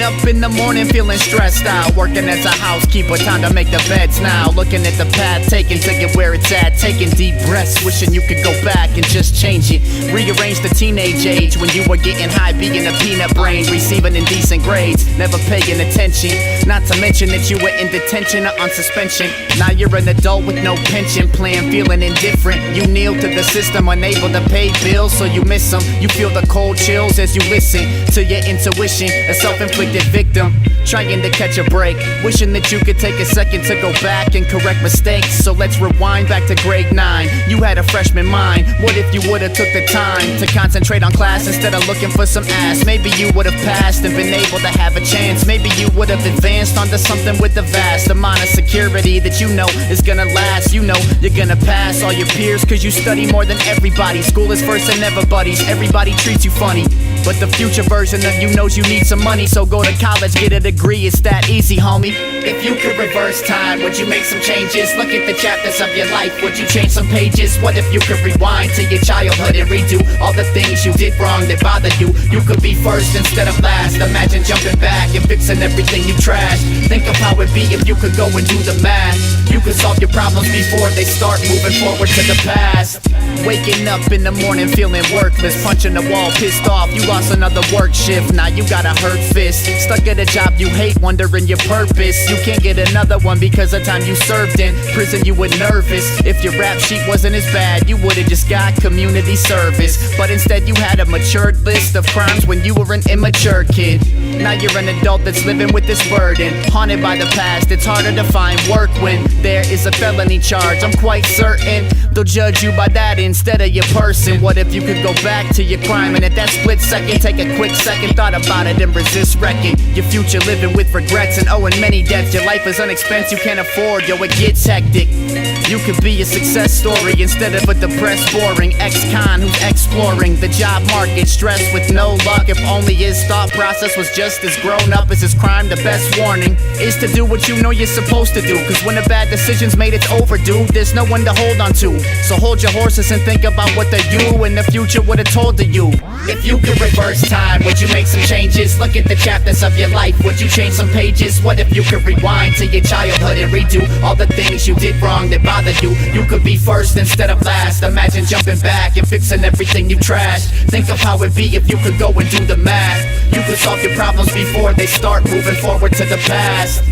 up in the morning feeling stressed out, working as a housekeeper, time to make the beds now. Looking at the path taken to get where it's at, taking deep breaths, wishing you could go back and just change it. Rearrange the teenage age when you were getting high, being a peanut brain, receiving indecent grades, never paying attention. Not to mention that you were in detention or on suspension. Now you're an adult with no pension plan, feeling indifferent. You kneel to the system, unable to pay bills, so you miss them. You feel the cold chills as you listen to your intuition, a self-inflicted victim, trying to catch a break, wishing that you could take a second to go back and correct mistakes. So let's rewind back to grade 9. You had a freshman mind. What if you would've took the time to concentrate on class instead of looking for some ass? Maybe you would've passed and been able to have a chance. Maybe you would've advanced onto something with a vast amount of security that you know is gonna last. You know you're gonna pass all your peers cause you study more than everybody. School is first and never buddies. Everybody treats you funny, but the future version of you knows you need some money. So go to college, get a degree, it's that easy, homie. If you could reverse time, would you make some changes? Look at the chapters of your life, would you change some pages? What if you could rewind to your childhood and redo all the things you did wrong that bothered you? You could be first instead of last. Imagine jumping back and fixing everything you trashed. Think of how it'd be if you could go and do the math. You could solve your problems before they start moving forward to the past. Waking up in the morning feeling worthless, punching the wall, pissed off, you lost another work shift. Now you got a hurt fist, stuck at a job you hate, wondering your purpose. You can't get another one because of time you served in prison. You were nervous. If your rap sheet wasn't as bad, you would've just got community service. But instead you had a matured list of crimes when you were an immature kid. Now you're an adult that's living with this burden, haunted by the past. It's harder to find work when there is a felony charge. I'm quite certain they'll judge you by that instead of your person. What if you could go back to your crime and at that split second take a quick second thought about it and resist wrecking your future, living with regrets and owing many debts. Your life is an expense you can't afford, yo, it gets hectic. You could be a success story instead of a depressed, boring ex-con who's exploring the job market, stressed with no luck. If only his thought process was just as grown up as his crime, the best warning is to do what you know you're supposed to do. Cause when a bad decision's made, it's overdue. There's no one to hold on to. So hold your horses and think about what the you in the future would've told to you. If you could reverse time, would you make some changes? Look at the chapters of your life, would you change some pages? What if you could rewind to your childhood and redo all the things you did wrong that bothered you? You could be first instead of last. Imagine jumping back and fixing everything you trashed. Think of how it'd be if you could go and do the math. You could solve your problems before they start moving forward to the past.